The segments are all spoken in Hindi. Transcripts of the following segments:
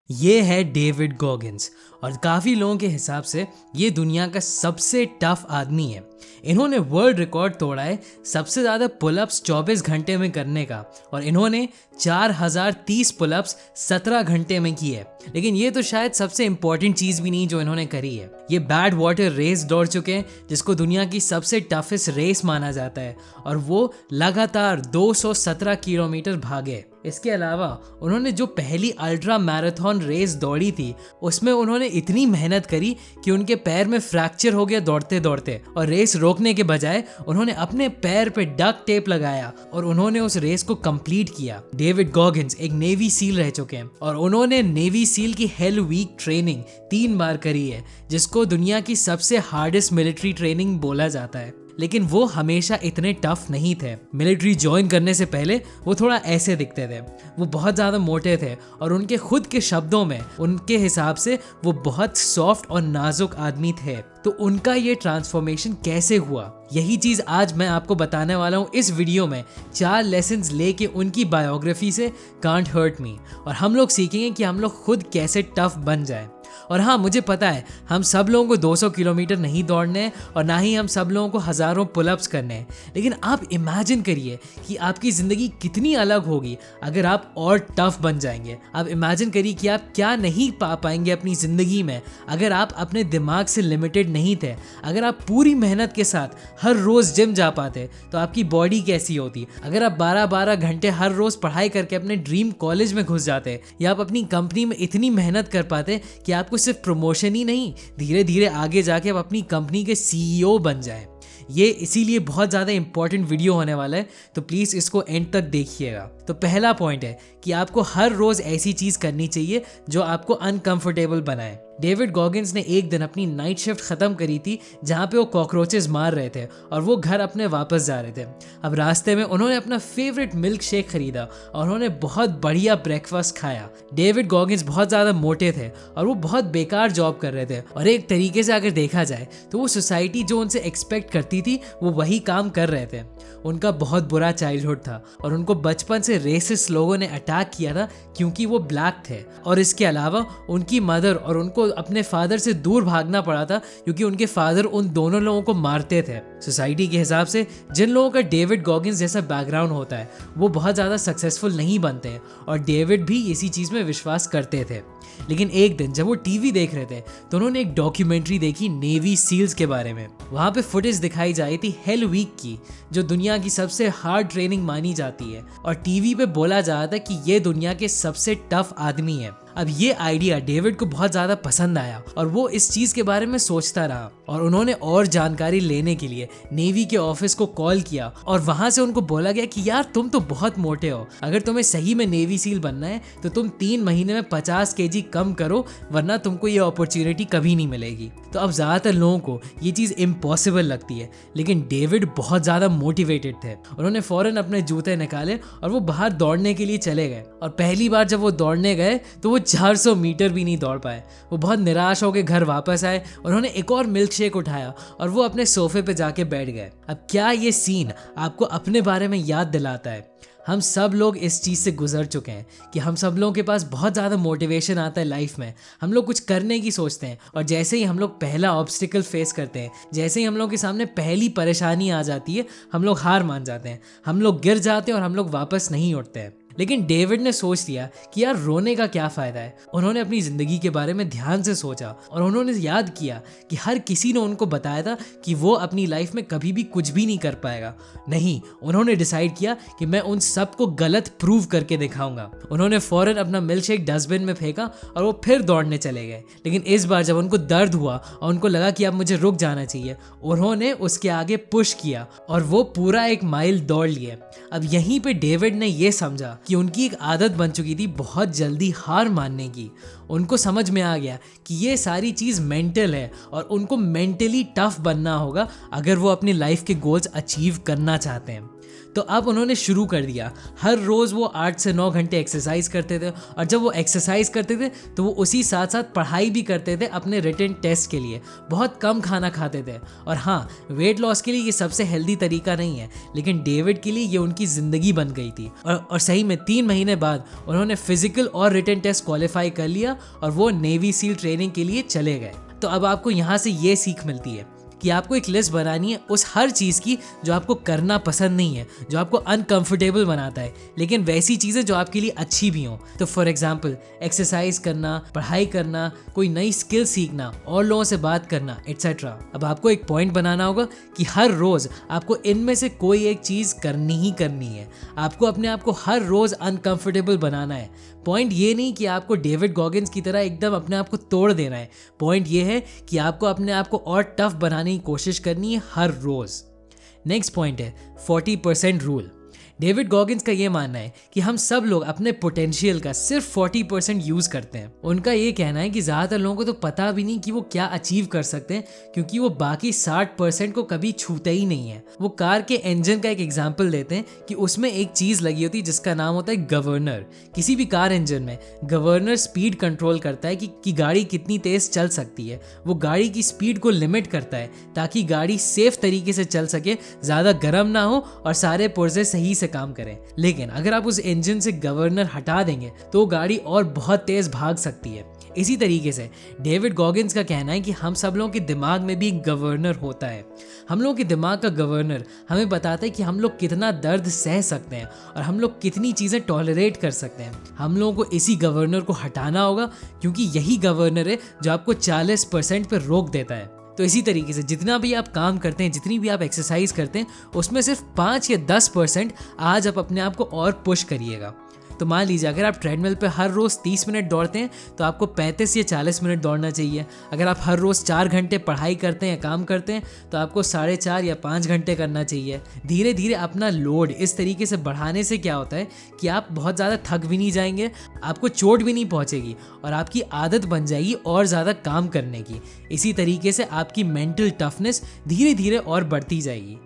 ये है डेविड गॉगिंस और काफ़ी लोगों के हिसाब से ये दुनिया का सबसे टफ आदमी है। इन्होंने वर्ल्ड रिकॉर्ड तोड़ा है सबसे ज़्यादा पुलअप्स 24 घंटे में करने का और इन्होंने 4030 पुलअप्स 17 घंटे में की है। लेकिन ये तो शायद सबसे इम्पॉर्टेंट चीज़ भी नहीं जो इन्होंने करी है। ये बैड वाटर रेस दौड़ चुके हैं जिसको दुनिया की सबसे टफेस्ट रेस माना जाता है और वो लगातार 217 किलोमीटर भागे। इसके अलावा उन्होंने जो पहली अल्ट्रा मैराथन रेस दौड़ी थी उसमें उन्होंने इतनी मेहनत करी कि उनके पैर में फ्रैक्चर हो गया दौड़ते दौड़ते और रेस रोकने के बजाय उन्होंने अपने पैर पे डक टेप लगाया और उन्होंने उस रेस को कंप्लीट किया। डेविड गॉगिंस एक नेवी सील रह चुके हैं और उन्होंने नेवी सील की हेल वीक ट्रेनिंग 3 बार करी है जिसको दुनिया की सबसे हार्डेस्ट मिलिट्री ट्रेनिंग बोला जाता है। लेकिन वो हमेशा इतने टफ नहीं थे। मिलिट्री ज्वाइन करने से पहले वो थोड़ा ऐसे दिखते थे। वो बहुत ज़्यादा मोटे थे और उनके खुद के शब्दों में उनके हिसाब से वो बहुत सॉफ्ट और नाजुक आदमी थे। तो उनका ये ट्रांसफॉर्मेशन कैसे हुआ, यही चीज़ आज मैं आपको बताने वाला हूँ इस वीडियो में। 4 लेसन्स लेके उनकी बायोग्राफी से कांट हर्ट मी और हम लोग सीखेंगे कि हम लोग खुद कैसे टफ बन जाए। और हाँ, मुझे पता है हम सब लोगों को 200 किलोमीटर नहीं दौड़ने हैं और ना ही हम सब लोगों को हज़ारों पुलअप्स करने हैं। लेकिन आप इमेजिन करिए कि आपकी ज़िंदगी कितनी अलग होगी अगर आप और टफ बन जाएंगे। आप इमेजिन करिए कि आप क्या नहीं पा पाएंगे अपनी ज़िंदगी में अगर आप अपने दिमाग से लिमिटेड नहीं थे। अगर आप पूरी मेहनत के साथ हर रोज़ जिम जा पाते तो आपकी बॉडी कैसी होती। अगर आप 12-12 घंटे हर रोज़ पढ़ाई करके अपने ड्रीम कॉलेज में घुस जाते या आप अपनी कंपनी में इतनी मेहनत कर पाते कि आपको सिर्फ प्रमोशन ही नहीं, धीरे धीरे आगे जाके आप अपनी कंपनी के सीईओ बन जाए। ये इसीलिए बहुत ज़्यादा इंपॉर्टेंट वीडियो होने वाला है, तो प्लीज़ इसको एंड तक देखिएगा। तो पहला पॉइंट है कि आपको हर रोज़ ऐसी चीज़ करनी चाहिए जो आपको अनकंफर्टेबल बनाए। डेविड गॉगिंस ने एक दिन अपनी नाइट शिफ्ट ख़त्म करी थी जहाँ पे वो कॉकरोचेस मार रहे थे और वो घर अपने वापस जा रहे थे। अब रास्ते में उन्होंने अपना फेवरेट मिल्क शेक खरीदा और उन्होंने बहुत बढ़िया ब्रेकफास्ट खाया। डेविड गॉगिंस बहुत ज़्यादा मोटे थे और वो बहुत बेकार जॉब कर रहे थे और एक तरीके से अगर देखा जाए तो वो सोसाइटी जो उनसे एक्सपेक्ट करती थी वो वही काम कर रहे थे। उनका बहुत बुरा चाइल्डहुड था और उनको बचपन से रेसिस्ट लोगों ने अटैक किया था क्योंकि वो ब्लैक थे। और इसके अलावा उनकी मदर और उनको अपने फादर से दूर भागना पड़ा था क्योंकि उनके फादर उन दोनों लोगों को मारते थे। सोसाइटी के हिसाब से जिन लोगों का डेविड गॉगिंस जैसा बैकग्राउंड होता है वो बहुत ज़्यादा सक्सेसफुल नहीं बनते हैं और डेविड भी इसी चीज़ में विश्वास करते थे। लेकिन एक दिन जब वो टीवी देख रहे थे तो उन्होंने एक डॉक्यूमेंट्री देखी नेवी सील्स के बारे में। वहाँ पे फुटेज दिखाई जा रही थी हेल वीक की, जो दुनिया की सबसे हार्ड ट्रेनिंग मानी जाती है और टीवी पे बोला जा रहा था कि ये दुनिया के सबसे टफ आदमी है। अब ये आइडिया डेविड को बहुत ज़्यादा पसंद आया और वो इस चीज़ के बारे में सोचता रहा और उन्होंने और जानकारी लेने के लिए नेवी के ऑफिस को कॉल किया और वहाँ से उनको बोला गया कि यार तुम तो बहुत मोटे हो, अगर तुम्हें सही में नेवी सील बनना है तो तुम 3 महीने में 50 केजी कम करो वरना तुमको ये अपॉर्चुनिटी कभी नहीं मिलेगी। तो अब ज़्यादातर लोगों को ये चीज़ इम्पॉसिबल लगती है, लेकिन डेविड बहुत ज़्यादा मोटिवेटेड थे। उन्होंने फ़ौरन अपने जूते निकाले और वो बाहर दौड़ने के लिए चले गए और पहली बार जब वो दौड़ने गए तो वो 400 मीटर भी नहीं दौड़ पाए। वो बहुत निराश होकर घर वापस आए। उन्होंने एक और मिल्क शेक उठाया और वो अपने सोफे पे जाके बैठ गए। अब क्या ये सीन आपको अपने बारे में याद दिलाता है? हम सब लोग इस चीज़ से गुजर चुके हैं कि हम सब लोगों के पास बहुत ज़्यादा मोटिवेशन आता है लाइफ में, हम लोग कुछ करने की सोचते हैं और जैसे ही हम लोग पहला ऑब्स्टिकल फेस करते हैं, जैसे ही हम लोग के सामने पहली परेशानी आ जाती है, हम लोग हार मान जाते हैं, हम लोग गिर जाते हैं और हम लोग वापस नहीं उठते हैं। लेकिन डेविड ने सोच लिया कि यार रोने का क्या फ़ायदा है। उन्होंने अपनी ज़िंदगी के बारे में ध्यान से सोचा और उन्होंने याद किया कि हर किसी ने उनको बताया था कि वो अपनी लाइफ में कभी भी कुछ भी नहीं कर पाएगा। नहीं, उन्होंने डिसाइड किया कि मैं उन सबको गलत प्रूव करके दिखाऊंगा। उन्होंने फ़ौरन अपना मिल्क शेक डस्टबिन में फेंका और वो फिर दौड़ने चले गए। लेकिन इस बार जब उनको दर्द हुआ और उनको लगा कि अब मुझे रुक जाना चाहिए, उन्होंने उसके आगे पुश किया और वो पूरा 1 माइल दौड़ लिए। अब यहीं पे डेविड ने ये समझा कि उनकी एक आदत बन चुकी थी बहुत जल्दी हार मानने की। उनको समझ में आ गया कि ये सारी चीज़ मेंटल है और उनको मेंटली टफ बनना होगा अगर वो अपनी लाइफ के गोल्स अचीव करना चाहते हैं। तो अब उन्होंने शुरू कर दिया, हर रोज़ वो 8 से 9 घंटे एक्सरसाइज करते थे, और जब वो एक्सरसाइज करते थे तो वो उसी साथ साथ पढ़ाई भी करते थे अपने रिटन टेस्ट के लिए। बहुत कम खाना खाते थे। और हाँ, वेट लॉस के लिए ये सबसे हेल्दी तरीका नहीं है, लेकिन डेविड के लिए ये उनकी ज़िंदगी बन गई थी। और सही में 3 महीने बाद उन्होंने फिजिकल और रिटन टेस्ट क्वालिफाई कर लिया और वो नेवी सील ट्रेनिंग के लिए चले गए। तो अब आपको यहाँ से ये सीख मिलती है कि आपको एक लिस्ट बनानी है उस हर चीज़ की जो आपको करना पसंद नहीं है, जो आपको अनकंफर्टेबल बनाता है, लेकिन वैसी चीज़ें जो आपके लिए अच्छी भी हों। तो फॉर एग्जांपल एक्सरसाइज करना, पढ़ाई करना, कोई नई स्किल सीखना, और लोगों से बात करना, एट्सेट्रा। अब आपको एक पॉइंट बनाना होगा कि हर रोज़ आपको इनमें से कोई एक चीज़ करनी ही करनी है। आपको अपने आप को हर रोज़ अनकंफर्टेबल बनाना है। पॉइंट ये नहीं कि आपको डेविड गॉगिन्स की तरह एकदम अपने आप को तोड़ देना है। पॉइंट ये है कि आपको अपने आप को और टफ बनाने की कोशिश करनी है हर रोज। नेक्स्ट पॉइंट है 40% रूल। डेविड गॉगिन्स का ये मानना है कि हम सब लोग अपने पोटेंशियल का सिर्फ 40% यूज करते हैं। उनका ये कहना है कि ज्यादातर लोगों को तो पता भी नहीं कि वो क्या अचीव कर सकते हैं, क्योंकि वो बाकी 60% को कभी छूते ही नहीं है। वो कार के इंजन का एक एग्जांपल देते हैं कि उसमें एक चीज लगी होती है जिसका नाम होता है गवर्नर। किसी भी कार इंजन में गवर्नर स्पीड कंट्रोल करता है कि गाड़ी कितनी तेज चल सकती है। वो गाड़ी की स्पीड को लिमिट करता है ताकि गाड़ी सेफ तरीके से चल सके, ज्यादा गर्म ना हो और सारे पुर्जे सही काम करें। लेकिन अगर आप उस इंजन से गवर्नर हटा देंगे तो गाड़ी और बहुत तेज भाग सकती है। इसी तरीके से डेविड गॉगिन्स का कहना है कि हम सब लोगों के दिमाग में भी एक गवर्नर होता है। हम लोगों के दिमाग का गवर्नर हमें बताता है कि हम लोग कितना दर्द सह सकते हैं और हम लोग कितनी चीज़ें टॉलरेट कर सकते हैं। हम लोगों को इसी गवर्नर को हटाना होगा, क्योंकि यही गवर्नर है जो आपको 40% पर रोक देता है। तो इसी तरीके से जितना भी आप काम करते हैं, जितनी भी आप एक्सरसाइज करते हैं, उसमें सिर्फ 5 या 10% आज आप अपने आप को और पुश करिएगा। तो मान लीजिए अगर आप ट्रेडमिल पे हर रोज़ 30 मिनट दौड़ते हैं तो आपको 35 या 40 मिनट दौड़ना चाहिए। अगर आप हर रोज़ 4 घंटे पढ़ाई करते हैं या काम करते हैं तो आपको 4.5 या 5 घंटे करना चाहिए। धीरे धीरे अपना लोड इस तरीके से बढ़ाने से क्या होता है कि आप बहुत ज़्यादा थक भी नहीं जाएंगे, आपको चोट भी नहीं पहुँचेगी और आपकी आदत बन जाएगी और ज़्यादा काम करने की। इसी तरीके से आपकी मेंटल टफनेस धीरे धीरे और बढ़ती जाएगी।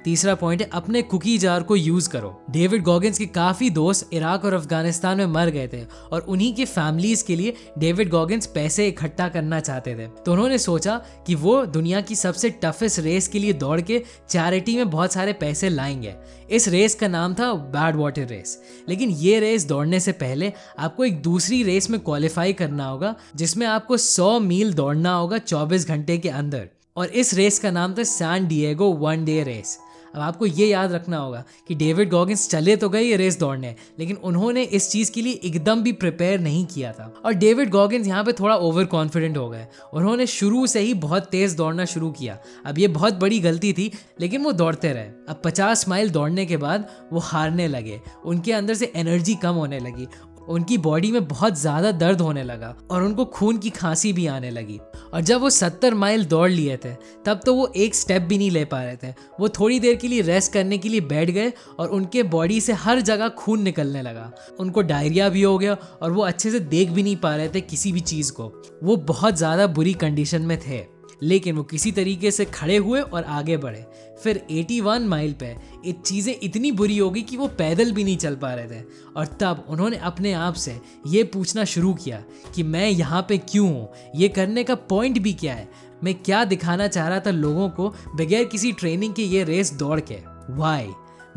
तीसरा पॉइंट है अपने कुकी जार को यूज करो। डेविड गॉगिन्स के काफी दोस्त इराक और अफगानिस्तान में मर गए थे और उन्हीं की फैमिलीज के लिए डेविड गॉगिन्स पैसे इकट्ठा करना चाहते थे। तो उन्होंने सोचा कि वो दुनिया की सबसे टफेस्ट रेस के लिए दौड़ के चैरिटी में बहुत सारे पैसे लाएंगे। इस रेस का नाम था बैड वाटर रेस। लेकिन ये रेस दौड़ने से पहले आपको एक दूसरी रेस में क्वालिफाई करना होगा जिसमें आपको 100 मील दौड़ना होगा 24 घंटे के अंदर, और इस रेस का नाम था सैन डिएगो 1 डे रेस। अब आपको ये याद रखना होगा कि डेविड गॉगिन्स चले तो गए ये रेस दौड़ने, लेकिन उन्होंने इस चीज़ के लिए एकदम भी प्रिपेयर नहीं किया था। और डेविड गॉगिन्स यहाँ पे थोड़ा ओवर कॉन्फिडेंट हो गए। उन्होंने शुरू से ही बहुत तेज़ दौड़ना शुरू किया। अब ये बहुत बड़ी गलती थी, लेकिन वो दौड़ते रहे। अब 50 माइल दौड़ने के बाद वो हारने लगे, उनके अंदर से एनर्जी कम होने लगी, उनकी बॉडी में बहुत ज़्यादा दर्द होने लगा और उनको खून की खांसी भी आने लगी। और जब वो 70 माइल दौड़ लिए थे तब तो वो एक स्टेप भी नहीं ले पा रहे थे। वो थोड़ी देर के लिए रेस्ट करने के लिए बैठ गए और उनके बॉडी से हर जगह खून निकलने लगा। उनको डायरिया भी हो गया और वो अच्छे से देख भी नहीं पा रहे थे किसी भी चीज़ को। वो बहुत ज़्यादा बुरी कंडीशन में थे, लेकिन वो किसी तरीके से खड़े हुए और आगे बढ़े। फिर 81 माइल पे चीज़ें इतनी बुरी हो गई कि वो पैदल भी नहीं चल पा रहे थे। और तब उन्होंने अपने आप से ये पूछना शुरू किया कि मैं यहाँ पे क्यों हूँ, ये करने का पॉइंट भी क्या है, मैं क्या दिखाना चाह रहा था लोगों को बगैर किसी ट्रेनिंग के ये रेस दौड़ के, वाई,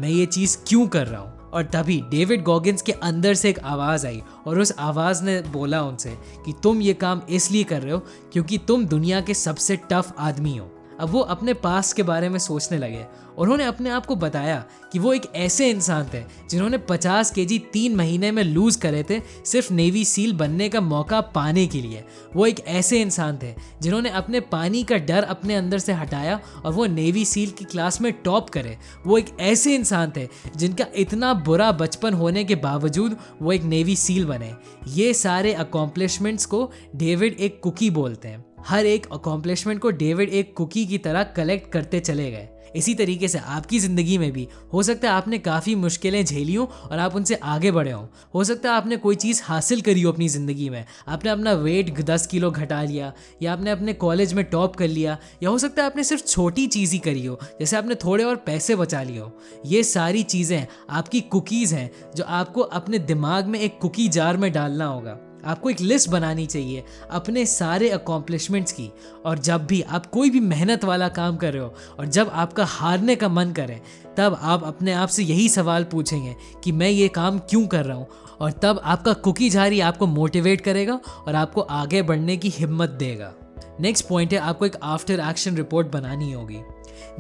मैं ये चीज़ क्यों कर रहा हूँ। और तभी डेविड गॉगिन्स के अंदर से एक आवाज़ आई और उस आवाज़ ने बोला उनसे कि तुम ये काम इसलिए कर रहे हो क्योंकि तुम दुनिया के सबसे टफ आदमी हो। अब वो अपने पास्ट के बारे में सोचने लगे। उन्होंने अपने आप को बताया कि वो एक ऐसे इंसान थे जिन्होंने 50 केजी 3 महीने में लूज़ करे थे सिर्फ नेवी सील बनने का मौका पाने के लिए। वो एक ऐसे इंसान थे जिन्होंने अपने पानी का डर अपने अंदर से हटाया और वो नेवी सील की क्लास में टॉप करे। वो एक ऐसे इंसान थे जिनका इतना बुरा बचपन होने के बावजूद वो एक नेवी सील बने। ये सारे अकॉम्प्लिशमेंट्स को डेविड एक कुकी बोलते हैं। हर एक अकॉम्प्लिशमेंट को डेविड एक कुकी की तरह कलेक्ट करते चले गए। इसी तरीके से आपकी ज़िंदगी में भी हो सकता है आपने काफ़ी मुश्किलें झेली हो और आप उनसे आगे बढ़े हो सकता है आपने कोई चीज़ हासिल करी हो अपनी ज़िंदगी में, आपने अपना वेट 10 किलो घटा लिया, या आपने अपने कॉलेज में टॉप कर लिया, या हो सकता है आपने सिर्फ छोटी चीज़ ही करी हो, जैसे आपने थोड़े और पैसे बचा लिए हो। ये सारी चीज़ें आपकी कुकीज़ हैं जो आपको अपने दिमाग में एक कुकी जार में डालना होगा। आपको एक लिस्ट बनानी चाहिए अपने सारे अकॉम्प्लिशमेंट्स की, और जब भी आप कोई भी मेहनत वाला काम कर रहे हो और जब आपका हारने का मन करे, तब आप अपने आप से यही सवाल पूछेंगे कि मैं ये काम क्यों कर रहा हूँ, और तब आपका कुकी जार ही आपको मोटिवेट करेगा और आपको आगे बढ़ने की हिम्मत देगा। नेक्स्ट पॉइंट है, आपको एक आफ्टर एक्शन रिपोर्ट बनानी होगी।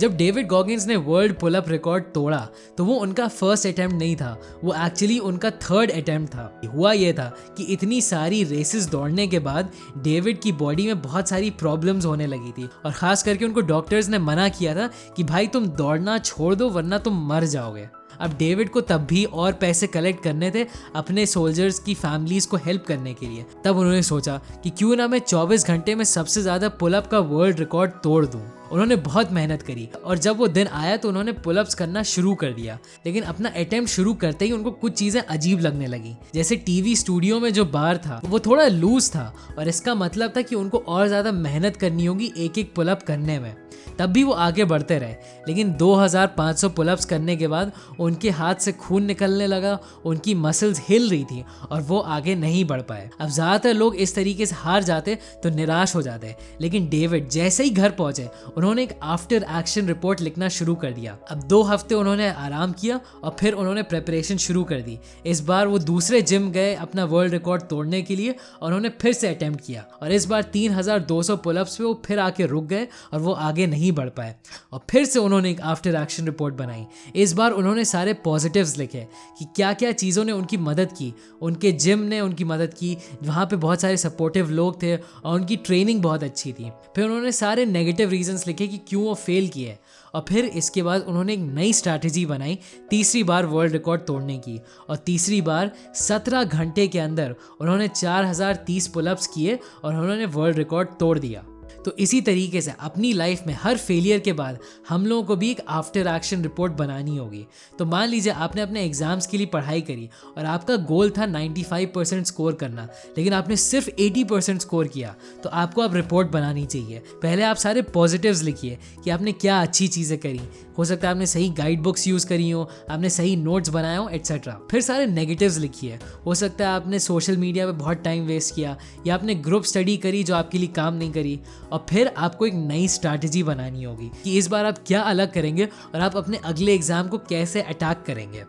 जब डेविड गॉगिंस ने वर्ल्ड पुलअप रिकॉर्ड तोड़ा तो वो उनका फर्स्ट अटेम्प्ट नहीं था, वो एक्चुअली उनका थर्ड अटेम्प्ट था। हुआ ये था कि इतनी सारी रेसेस दौड़ने के बाद डेविड की बॉडी में बहुत सारी प्रॉब्लम्स होने लगी थी, और ख़ास करके उनको डॉक्टर्स ने मना किया था कि भाई तुम दौड़ना छोड़ दो वरना तुम मर जाओगे। अब डेविड को तब भी और पैसे कलेक्ट करने थे अपने सोल्जर्स की फैमिलीज़ को हेल्प करने के लिए। तब उन्होंने सोचा कि क्यों ना मैं 24 घंटे में सबसे ज़्यादा पुलअप का वर्ल्ड रिकॉर्ड तोड़ दूँ। उन्होंने बहुत मेहनत करी और जब वो दिन आया तो उन्होंने पुलअप्स करना शुरू कर दिया। लेकिन अपना अटेम्प्ट शुरू करते ही उनको कुछ चीज़ें अजीब लगने लगी, जैसे टीवी स्टूडियो में जो बार था वो थोड़ा लूज था, और इसका मतलब था कि उनको और ज़्यादा मेहनत करनी होगी एक एक पुलअप करने में। तब भी वो आगे बढ़ते रहे, लेकिन 2500 पुलअप्स करने के बाद उनके हाथ से खून निकलने लगा, उनकी मसल्स हिल रही थी और वो आगे नहीं बढ़ पाए। अब ज़्यादातर लोग इस तरीके से हार जाते तो निराश हो जाते, लेकिन डेविड जैसे ही घर पहुंचे उन्होंने एक आफ्टर एक्शन रिपोर्ट लिखना शुरू कर दिया। अब 2 हफ्ते उन्होंने आराम किया और फिर उन्होंने प्रिपरेशन शुरू कर दी। इस बार वो दूसरे जिम गए अपना वर्ल्ड रिकॉर्ड तोड़ने के लिए, और उन्होंने फिर से अटेम्प्ट किया, और इस बार 3200 पुलअप्स पे वो फिर आके रुक गए और वो आगे नहीं बढ़ पाए। और फिर से उन्होंने एक आफ्टर एक्शन रिपोर्ट बनाई। इस बार उन्होंने सारे पॉजिटिव्स लिखे कि क्या क्या चीज़ों ने उनकी मदद की। उनके जिम ने उनकी मदद की, वहाँ पे बहुत सारे सपोर्टिव लोग थे और उनकी ट्रेनिंग बहुत अच्छी थी। फिर उन्होंने सारे नेगेटिव रीजंस लिखे कि क्यों वो फेल किए, और फिर इसके बाद उन्होंने एक नई स्ट्रैटेजी बनाई तीसरी बार वर्ल्ड रिकॉर्ड तोड़ने की। और तीसरी बार 17 घंटे के अंदर उन्होंने 4030 पुलअप्स किए और उन्होंने वर्ल्ड रिकॉर्ड तोड़ दिया। तो इसी तरीके से अपनी लाइफ में हर फेलियर के बाद हम लोगों को भी एक आफ्टर एक्शन रिपोर्ट बनानी होगी। तो मान लीजिए आपने अपने एग्जाम्स के लिए पढ़ाई करी और आपका गोल था 95% स्कोर करना, लेकिन आपने सिर्फ 80% स्कोर किया, तो आपको अब रिपोर्ट बनानी चाहिए। पहले आप सारे पॉजिटिव्स लिखिए कि आपने क्या अच्छी चीज़ें करी। हो सकता है आपने सही गाइड बुक्स यूज़ करी हो, आपने सही नोट्स बनाए हो, एट्सेट्रा। फिर सारे नेगेटिव्स लिखिए। हो सकता है आपने सोशल मीडिया पे बहुत टाइम वेस्ट किया, या आपने ग्रुप स्टडी करी जो आपके लिए काम नहीं करी। और फिर आपको एक नई स्ट्रैटेजी बनानी होगी कि इस बार आप क्या अलग करेंगे और आप अपने अगले एग्जाम को कैसे अटैक करेंगे।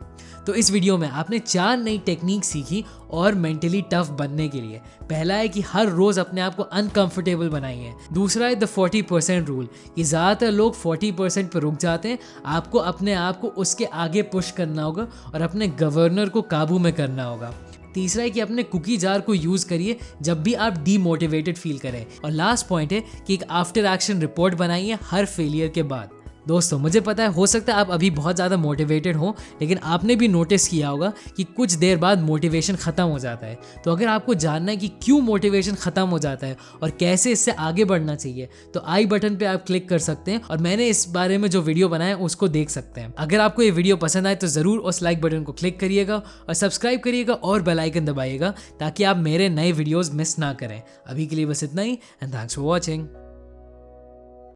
तो इस वीडियो में आपने 4 नई टेक्निक सीखी और मेंटली टफ बनने के लिए। पहला है कि हर रोज अपने आप को अनकंफर्टेबल बनाइए। दूसरा है द 40% रूल, कि ज़्यादातर लोग 40% पर रुक जाते हैं। आपको अपने आप को उसके आगे पुश करना होगा और अपने गवर्नर को काबू में करना होगा। तीसरा है कि अपने कुकी जार को यूज करिए जब भी आप डीमोटिवेटेड फील करें। और लास्ट पॉइंट है कि एक आफ्टर एक्शन रिपोर्ट बनाइए हर फेलियर के बाद। दोस्तों मुझे पता है हो सकता है आप अभी बहुत ज़्यादा मोटिवेटेड हो, लेकिन आपने भी नोटिस किया होगा कि कुछ देर बाद मोटिवेशन ख़त्म हो जाता है। तो अगर आपको जानना है कि क्यों मोटिवेशन ख़त्म हो जाता है और कैसे इससे आगे बढ़ना चाहिए, तो आई बटन पे आप क्लिक कर सकते हैं और मैंने इस बारे में जो वीडियो बनाया है उसको देख सकते हैं। अगर आपको ये वीडियो पसंद आए तो ज़रूर उस लाइक बटन को क्लिक करिएगा और सब्सक्राइब करिएगा और बेल आइकन दबाइएगा ताकि आप मेरे नए वीडियोज़ मिस ना करें। अभी के लिए बस इतना ही, एंड थैंक्स फॉर वॉचिंग।